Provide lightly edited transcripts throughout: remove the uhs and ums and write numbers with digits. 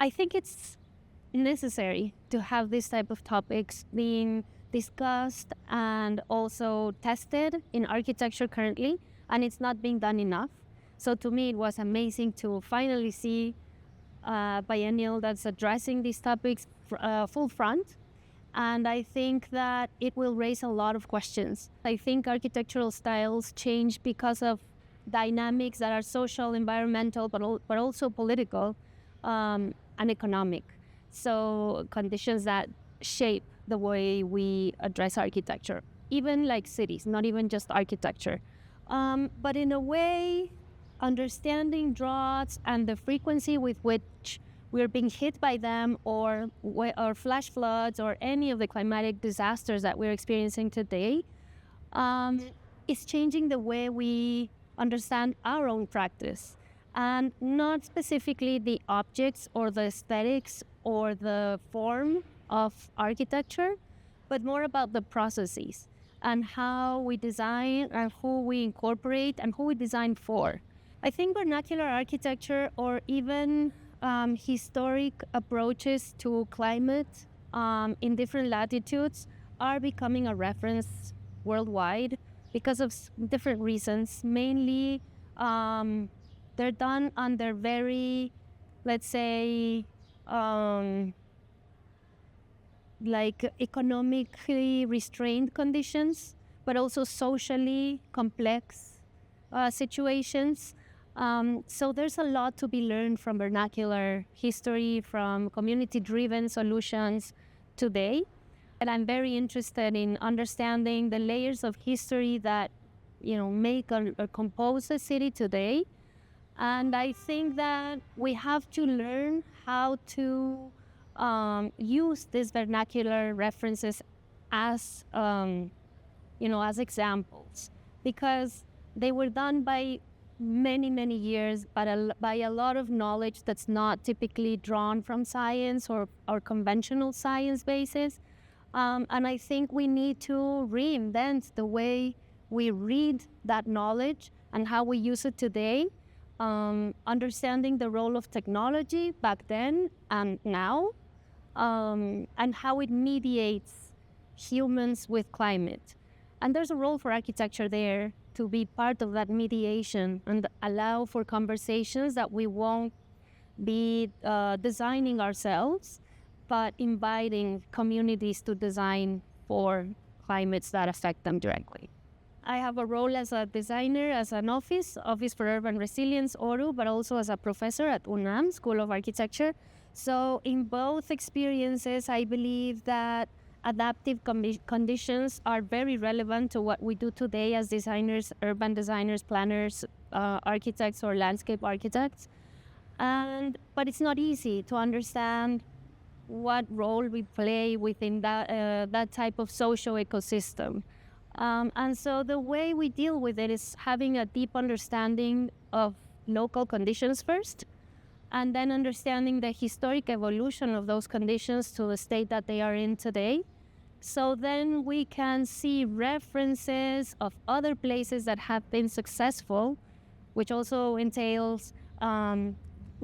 I think it's necessary to have this type of topics being discussed and also tested in architecture currently, and it's not being done enough. So to me, it was amazing to finally see a biennial that's addressing these topics full front. And I think that it will raise a lot of questions. I think architectural styles change because of dynamics that are social, environmental, but also political and economic. So conditions that shape the way we address architecture, even like cities, not even just architecture. But in a way, understanding droughts and the frequency with which we're being hit by them, or flash floods, or any of the climatic disasters that we're experiencing today, is changing the way we understand our own practice. And not specifically the objects or the aesthetics or the form of architecture, but more about the processes and how we design and who we incorporate and who we design for. I think vernacular architecture, or even historic approaches to climate in different latitudes, are becoming a reference worldwide because of different reasons. Mainly, they're done under very, let's say, like economically restrained conditions, but also socially complex situations. So there's a lot to be learned from vernacular history, from community-driven solutions today. And I'm very interested in understanding the layers of history that, make or compose a city today. And I think that we have to learn how to use these vernacular references as, as examples, because they were done by many, many years, but by a lot of knowledge that's not typically drawn from science or conventional science bases. And I think we need to reinvent the way we read that knowledge and how we use it today, understanding the role of technology back then and now, and how it mediates humans with climate. And there's a role for architecture there to be part of that mediation and allow for conversations that we won't be designing ourselves, but inviting communities to design for climates that affect them directly. I have a role as a designer, as an Office for Urban Resilience, ORU, but also as a professor at UNAM, School of Architecture. So in both experiences, I believe that adaptive conditions are very relevant to what we do today as designers, urban designers, planners, architects, or landscape architects. But it's not easy to understand what role we play within that type of social ecosystem. And so the way we deal with it is having a deep understanding of local conditions first, and then understanding the historic evolution of those conditions to the state that they are in today. So then we can see references of other places that have been successful, which also entails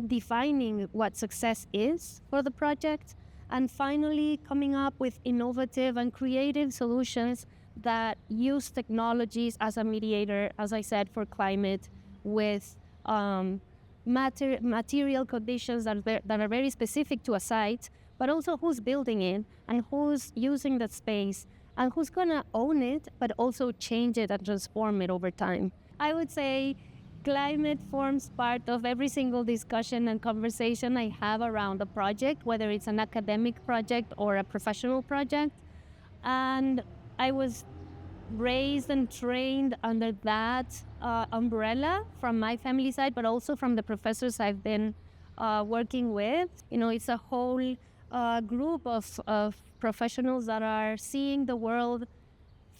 defining what success is for the project, and finally coming up with innovative and creative solutions that use technologies as a mediator, as I said, for climate, with material conditions that are very specific to a site, but also who's building it and who's using that space and who's gonna own it, but also change it and transform it over time. I would say climate forms part of every single discussion and conversation I have around a project, whether it's an academic project or a professional project. And I was raised and trained under that umbrella from my family side, but also from the professors I've been working with. It's a whole group of professionals that are seeing the world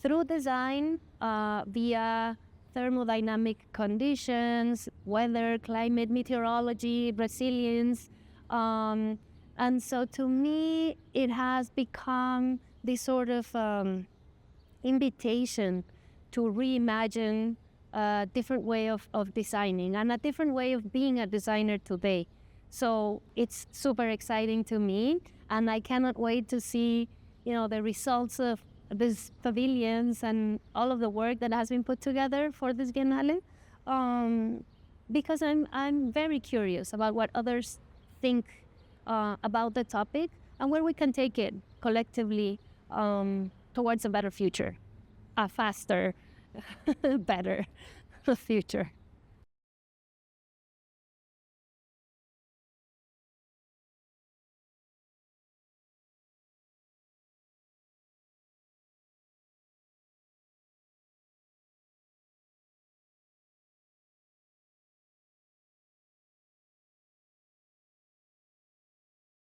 through design via thermodynamic conditions, weather, climate, meteorology, resilience. And so to me, it has become this sort of invitation to reimagine a different way of designing and a different way of being a designer today. So it's super exciting to me, and I cannot wait to see, the results of these pavilions and all of the work that has been put together for this Biennale. Because I'm very curious about what others think about the topic and where we can take it collectively towards a better future, a faster, better future.